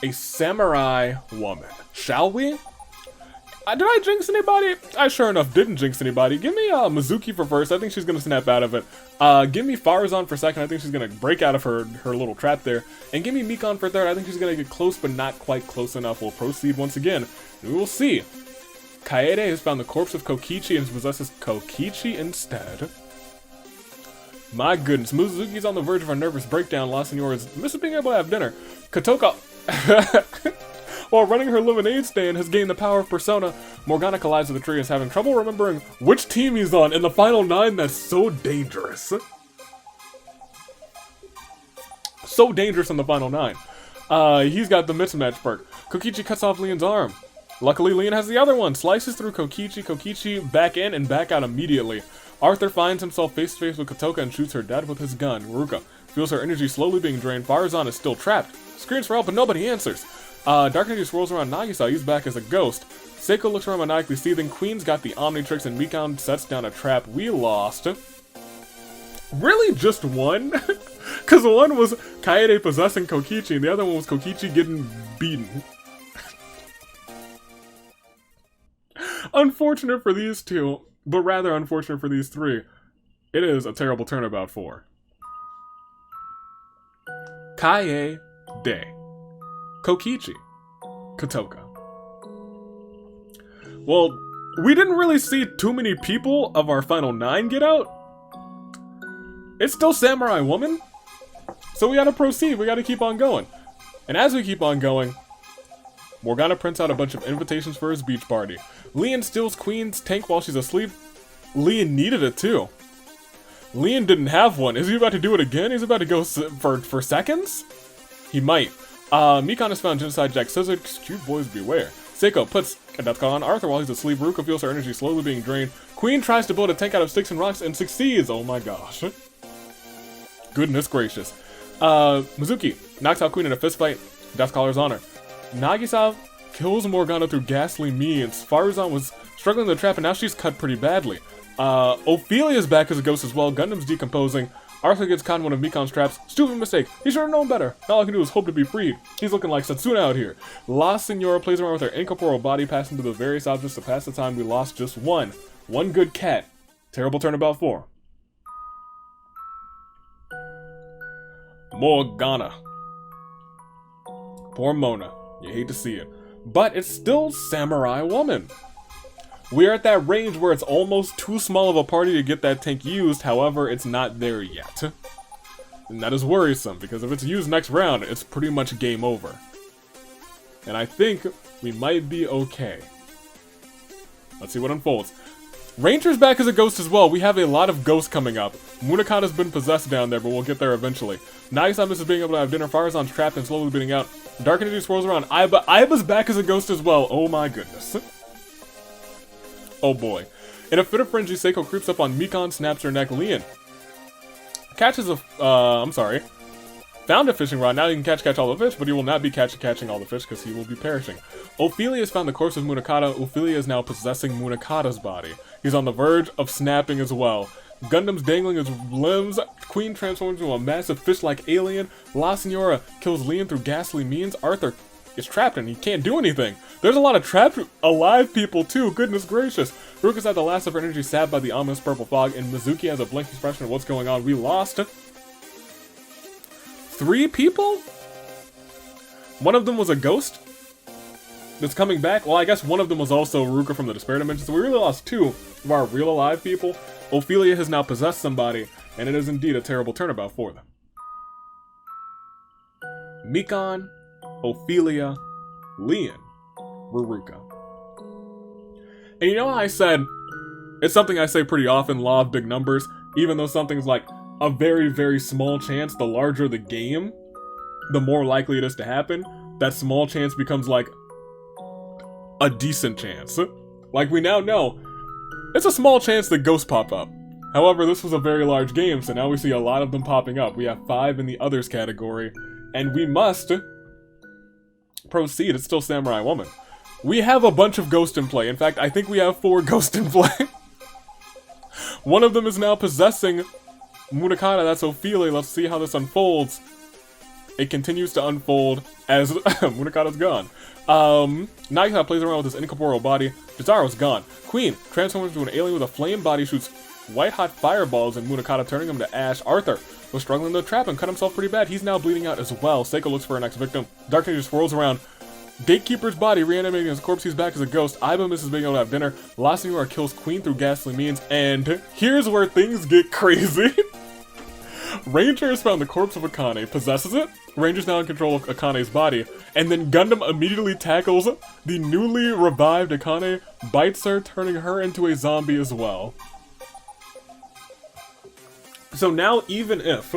A samurai woman. Shall we? Did I jinx anybody? I sure enough didn't jinx anybody. Give me Mizuki for first. I think she's going to snap out of it. Give me Farazan for second. I think she's going to break out of her little trap there. And give me Mikan for third. I think she's going to get close, but not quite close enough. We'll proceed once again. We will see. Kaede has found the corpse of Kokichi and possesses Kokichi instead. My goodness. Mizuki's on the verge of a nervous breakdown. La Senora's misses being able to have dinner. Kotoka... While running her lemonade stand, has gained the power of Persona. Morgana collides with the tree and is having trouble remembering which team he's on in the final 9. That's so dangerous. So dangerous in the final 9. He's got the mismatch perk. Kokichi cuts off Leon's arm. Luckily, Leon has the other one. Slices through Kokichi. Kokichi back in and back out immediately. Arthur finds himself face to face with Kotoka and shoots her dead with his gun. Ruka feels her energy slowly being drained. Farazan is still trapped. Screams for help, but nobody answers. Dark Energy swirls around Nagisa, he's back as a ghost. Seiko looks around maniacally seething. Queen's got the Omnitrix and Mikan sets down a trap. We lost. Really just one? Because one was Kaede possessing Kokichi and the other one was Kokichi getting beaten. Unfortunate for these two, but rather unfortunate for these three. It is a terrible turnabout for Kaede, Kokichi, Kotoka. Well, we didn't really see too many people of our final 9 get out. It's still Samurai Woman. So we gotta proceed, we gotta keep on going. And as we keep on going, Morgana prints out a bunch of invitations for his beach party. Leon steals Queen's tank while she's asleep. Leon needed it too. Leon didn't have one. Is he about to do it again? He's about to go for seconds? He might. Mikan has found Genocide Jack Scissor. Cute boys beware. Seiko puts a death call on Arthur while he's asleep. Ruka feels her energy slowly being drained. Queen tries to build a tank out of sticks and rocks and succeeds. Oh my gosh. Goodness gracious. Mizuki knocks out Queen in a fistfight. Death caller's on her. Nagisa kills Morgana through ghastly means. Farazan was struggling to trap and now she's cut pretty badly. Ophelia's back as a ghost as well. Gundam's decomposing. Arthur gets caught in one of Mikan's traps. Stupid mistake. He should have known better. All I can do is hope to be freed. He's looking like Satsuna out here. La Senora plays around with her incorporeal body, passing through the various objects to pass the time. We lost just one. One good cat. Terrible turnabout 4. Morgana. Poor Mona. You hate to see it. But it's still Samurai Woman. We are at that range where it's almost too small of a party to get that tank used, however, it's not there yet. And that is worrisome, because if it's used next round, it's pretty much game over. And I think we might be okay. Let's see what unfolds. Ranger's back as a ghost as well. We have a lot of ghosts coming up. Munakata's been possessed down there, but we'll get there eventually. Nagisa misses being able to have dinner. Farazan's trapped and slowly bleeding out. Dark Energy swirls around. Aiba's back as a ghost as well. Oh my goodness. Oh boy. In a fit of frenzy, Seiko creeps up on Mikan, snaps her neck. Leon catches a, found a fishing rod. Now he can catch all the fish, but he will not be catching all the fish because he will be perishing. Ophelia has found the corpse of Munakata. Ophelia is now possessing Munakata's body. He's on the verge of snapping as well. Gundam's dangling his limbs. Queen transforms into a massive fish-like alien. La Senora kills Leon through ghastly means. Arthur is trapped and he can't do anything. There's a lot of trapped alive people too, goodness gracious. Ruka's had the last of her energy sapped by the ominous purple fog, and Mizuki has a blank expression of what's going on. We lost 3 people? One of them was a ghost that's coming back. Well, I guess one of them was also Ruka from the Despair Dimension, so we really lost 2 of our real alive people. Ophelia has now possessed somebody, and it is indeed a terrible turnabout for them. Mikan, Ophelia, Leon, Ruka. And you know how I said, it's something I say pretty often, law of big numbers, even though something's like a very, very small chance, the larger the game, the more likely it is to happen. That small chance becomes like a decent chance. Like we now know, it's a small chance that ghosts pop up. However, this was a very large game, so now we see a lot of them popping up. We have 5 in the others category, and we must proceed. It's still Samurai Woman. We have a bunch of ghosts in play. In fact, I think we have 4 ghosts in play. One of them is now possessing Munakata, that's Ophelia. Let's see how this unfolds. It continues to unfold as Munakata's gone. Nagisa plays around with his incorporeal body. Jitaro's gone. Queen transforms into an alien with a flame body, shoots white-hot fireballs, and Munakata turning him to ash. Arthur was struggling to trap and cut himself pretty bad. He's now bleeding out as well. Seiko looks for her next victim. Dark Ninja swirls around. Gatekeeper's body reanimating his corpse. He's back as a ghost. Aiba misses being able to have dinner. Lasenor kills Queen through ghastly means. And here's where things get crazy. Ranger has found the corpse of Akane, possesses it. Ranger's now in control of Akane's body. And then Gundam immediately tackles the newly revived Akane, bites her, turning her into a zombie as well. So now, even if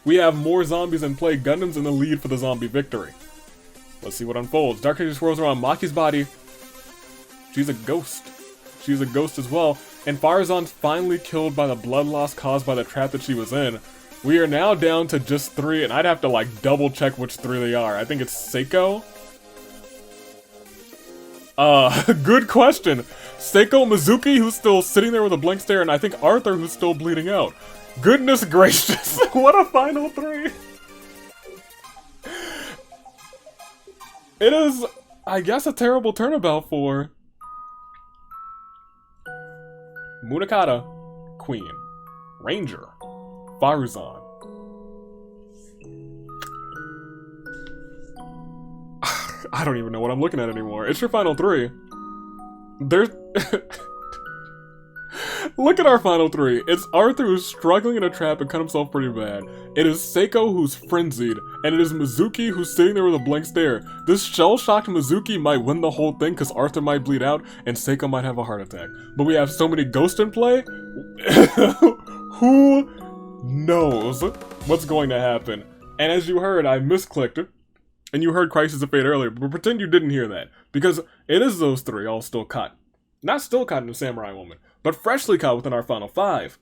we have more zombies in play, Gundam's in the lead for the zombie victory. Let's see what unfolds. Dark Ninja swirls around Maki's body. She's a ghost. She's a ghost as well. And Farazan's finally killed by the blood loss caused by the trap that she was in. We are now down to just 3, and I'd have to like double check which 3 they are. I think it's Seiko. Good question. Seiko, Mizuki, who's still sitting there with a blank stare, and I think Arthur, who's still bleeding out. Goodness gracious, what a final 3. It is, I guess, a terrible turnabout for Munakata, Queen, Ranger, Faruzan. I don't even know what I'm looking at anymore. It's your final 3. There's... Look at our final 3. It's Arthur who's struggling in a trap and cut himself pretty bad. It is Seiko who's frenzied. And it is Mizuki who's sitting there with a blank stare. This shell-shocked Mizuki might win the whole thing because Arthur might bleed out and Seiko might have a heart attack. But we have so many ghosts in play. Who knows what's going to happen? And as you heard, I misclicked. And you heard Crisis of Fate earlier, but pretend you didn't hear that. Because it is those 3 all still caught. Not still caught in a Samurai Woman, but freshly caught within our final 5.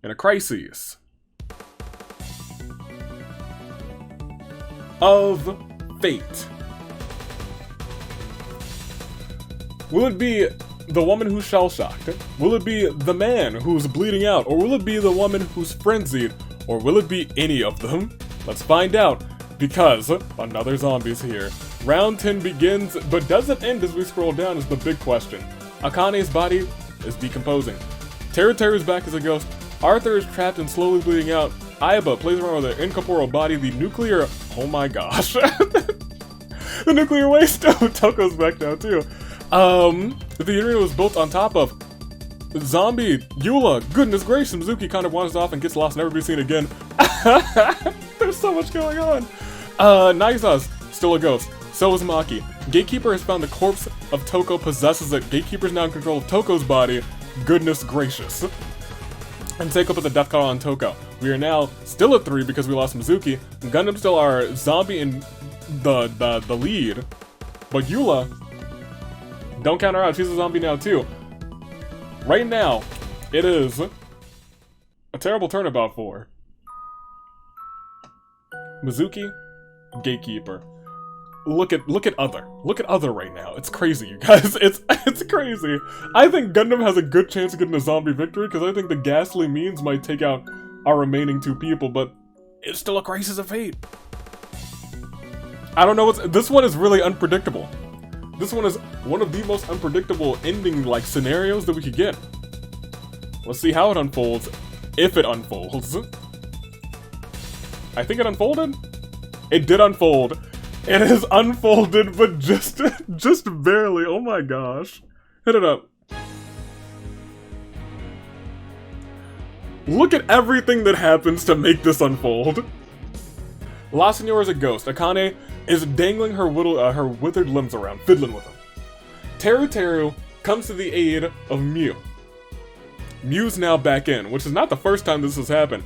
In a crisis of fate. Will it be the woman who's shell-shocked? Will it be the man who's bleeding out? Or will it be the woman who's frenzied? Or will it be any of them? Let's find out. Because another zombie's here. Round 10 begins, but does it end as we scroll down is the big question. Akane's body is decomposing. Teruteru's back as a ghost. Arthur is trapped and slowly bleeding out. Aiba plays around with her incorporeal body. The nuclear... Oh my gosh. The nuclear waste. Toko's back now too. The arena was built on top of zombie Eula. Goodness gracious, Mizuki kind of wanders off and gets lost, never to be seen again. There's so much going on. Nagisa's still a ghost. So is Maki. Gatekeeper has found the corpse of Toko, possesses it. Gatekeeper's now in control of Toko's body. Goodness gracious. And Seiko put the death call on Toko. We are now still at 3 because we lost Mizuki. Gundam still our zombie in the lead. But Eula, don't count her out. She's a zombie now too. Right now, it is a terrible turnabout for Mizuki, Gatekeeper. Look at other. Look at other right now. It's crazy, you guys. It's crazy. I think Gundam has a good chance of getting a zombie victory because I think the ghastly means might take out our remaining 2 people, but it's still a crisis of fate. I don't know this one is really unpredictable. This one is one of the most unpredictable ending like scenarios that we could get. Let's see how it unfolds, if it unfolds. I think it unfolded. It did unfold. It has unfolded, but just barely. Oh my gosh. Hit it up. Look at everything that happens to make this unfold. La Senora is a ghost. Akane is dangling her withered limbs around, fiddling with them. Teru comes to the aid of Mew. Mew's now back in, which is not the first time this has happened.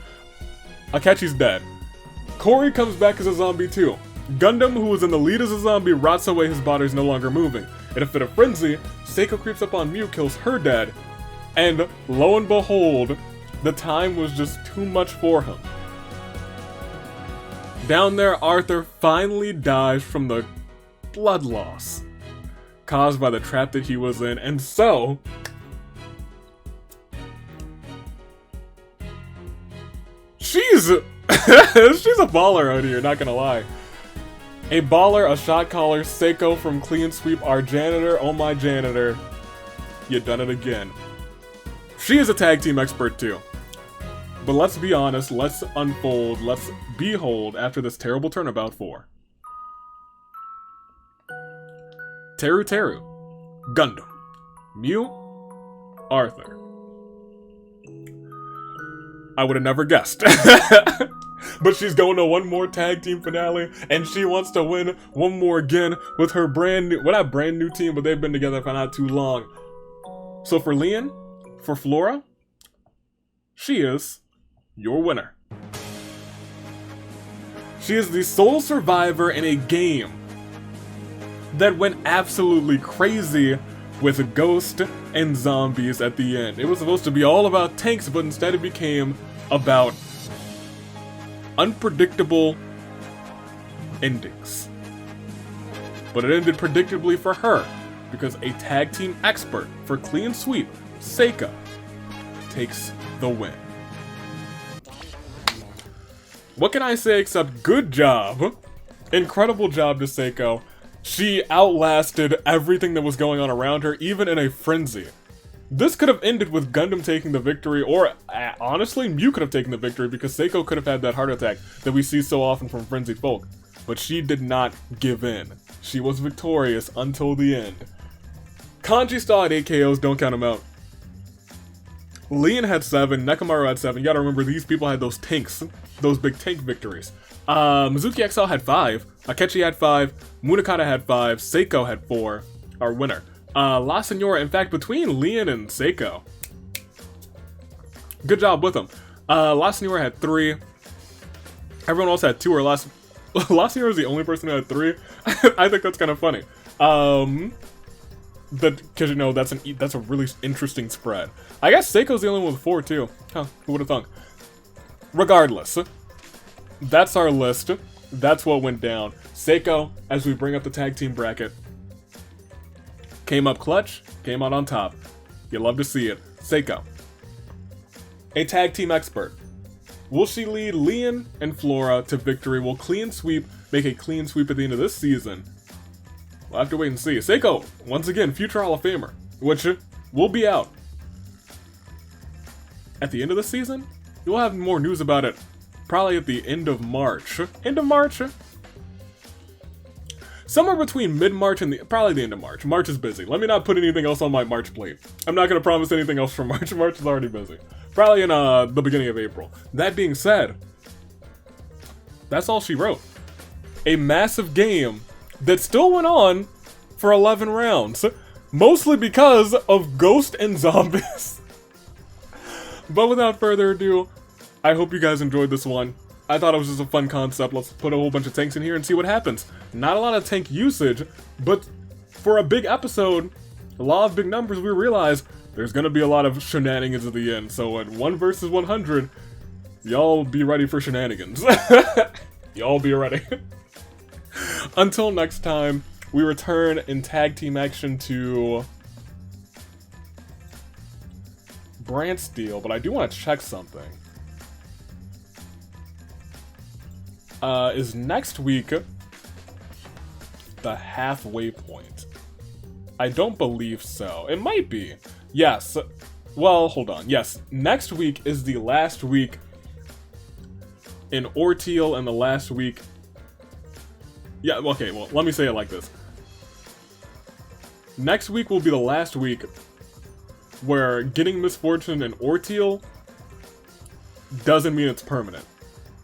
Akechi's dead. Cory comes back as a zombie too. Gundam, who was in the lead as a zombie, rots away, his body is no longer moving. In a fit of frenzy, Seiko creeps up on Mew, kills her dead, and lo and behold, the time was just too much for him. Down there, Arthur finally dies from the blood loss caused by the trap that he was in, and so she's a baller out here, not gonna lie. A baller, a shot caller, Seiko from Clean Sweep, our janitor, oh my janitor. You done it again. She is a tag team expert too. But let's be honest, let's unfold, let's behold after this terrible turnabout for Teru Teru, Gundam, Mew, Arthur. I would have never guessed. But she's going to one more tag team finale, and she wants to win one more again with her brand new, well, not brand new team, but they've been together for not too long. So for Leon, for Flora, she is your winner. She is the sole survivor in a game that went absolutely crazy with Ghost and zombies at the end. It was supposed to be all about tanks, but instead it became about unpredictable endings. But it ended predictably for her, because a tag team expert for Clean Sweep, Seiko, takes the win. What can I say except good job? Incredible job to Seiko. She outlasted everything that was going on around her, even in a frenzy. This could have ended with Gundam taking the victory, or honestly, Mew could have taken the victory because Seiko could have had that heart attack that we see so often from frenzied folk. But she did not give in. She was victorious until the end. Kanji still had 8 KOs, don't count him out. Leon had 7, Nekomaru had 7. You gotta remember, these people had those tanks, those big tank victories. Mizuki XL had 5, Akechi had 5, Munakata had 5, Seiko had 4, our winner. La Senora, in fact, between Leon and Seiko, good job with them. La Senora had 3, everyone else had 2 or less. La Senora is the only person who had 3. I think that's kind of funny. Because, you know, that's a really interesting spread. I guess Seiko's the only one with 4, too. Huh, who would have thunk? Regardless, that's our list. That's what went down. Seiko, as we bring up the tag team bracket, came up clutch, came out on top. You love to see it. Seiko, a tag team expert. Will she lead Leon and Flora to victory? Will Clean Sweep make a clean sweep at the end of this season? We'll have to wait and see. Seiko, once again, future Hall of Famer, which will be out at the end of the season. You'll have more news about it probably at the end of March. End of March? Somewhere between mid-March and probably the end of March. March is busy. Let me not put anything else on my March plate. I'm not going to promise anything else for March. March is already busy. Probably in the beginning of April. That being said, that's all she wrote. A massive game that still went on for 11 rounds. Mostly because of Ghost and zombies. But without further ado, I hope you guys enjoyed this one. I thought it was just a fun concept. Let's put a whole bunch of tanks in here and see what happens. Not a lot of tank usage, but for a big episode, a lot of big numbers, we realize there's gonna be a lot of shenanigans at the end. So at 1 versus 100, y'all be ready for shenanigans. Y'all be ready. Until next time, we return in tag team action to Brand Steel, but I do want to check something. Is next week the halfway point? I don't believe so. It might be. Yes. Well, hold on. Yes, next week is the last week in Orteal and the last week... Yeah, okay, well, let me say it like this. Next week will be the last week where getting Misfortune in Orteal doesn't mean it's permanent.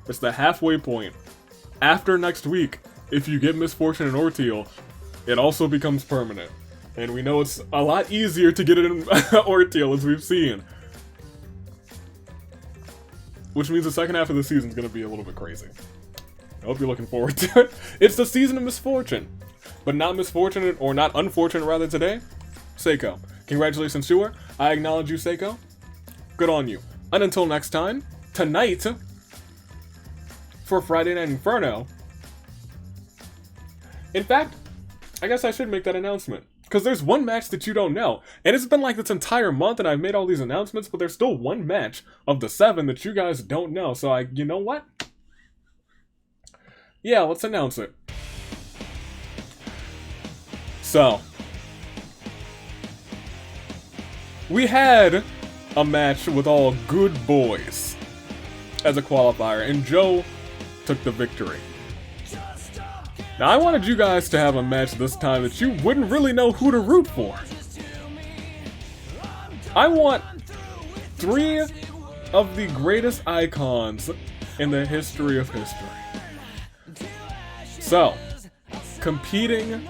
It's the halfway point. After next week, if you get Misfortune in Orteal, it also becomes permanent. And we know it's a lot easier to get it in Orteal, as we've seen. Which means the second half of the season is going to be a little bit crazy. I hope you're looking forward to it. It's the season of Misfortune. But not misfortunate, or not unfortunate rather today, Seiko. Congratulations to her. I acknowledge you, Seiko. Good on you. And until next time, tonight, for Friday Night Inferno. In fact, I guess I should make that announcement. Because there's one match that you don't know. And it's been like this entire month and I've made all these announcements, but there's still one match of the 7 that you guys don't know. So you know what? Yeah, let's announce it. So, we had a match with all good boys as a qualifier, and Joe took the victory. Now, I wanted you guys to have a match this time that you wouldn't really know who to root for. I want 3 of the greatest icons in the history of history. So, competing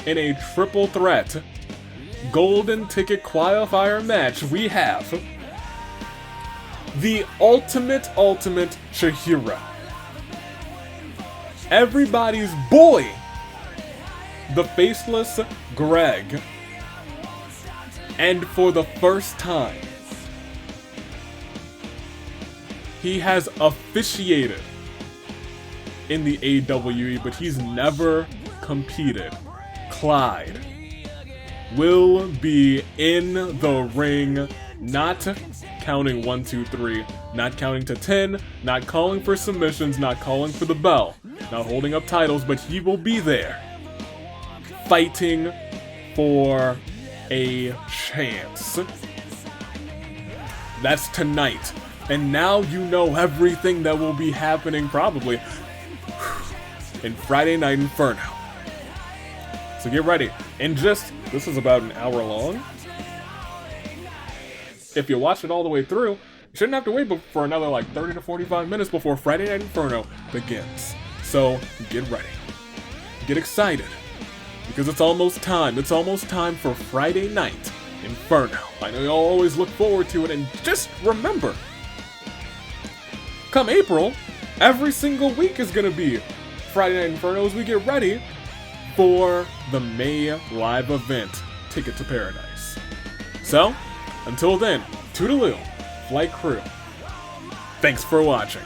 in a triple threat golden ticket qualifier match, we have the ultimate Chihiro, everybody's boy, the faceless Greg, and for the first time, he has officiated in the AWE, but he's never competed. Clyde will be in the ring, not counting 1, 2, 3, not counting to 10, not calling for submissions, not calling for the bell, not holding up titles, but he will be there, fighting for a chance. That's tonight. And now you know everything that will be happening probably in Friday Night Inferno. So get ready. And this is about an hour long. If you watch it all the way through, you shouldn't have to wait for another like 30 to 45 minutes before Friday Night Inferno begins. So get ready. Get excited. Because it's almost time. It's almost time for Friday Night Inferno. I know y'all always look forward to it, and just remember, come April, every single week is gonna be Friday Night Inferno as we get ready for the May live event, Ticket to Paradise. So, until then, toodaloo, Flight Crew. Thanks for watching.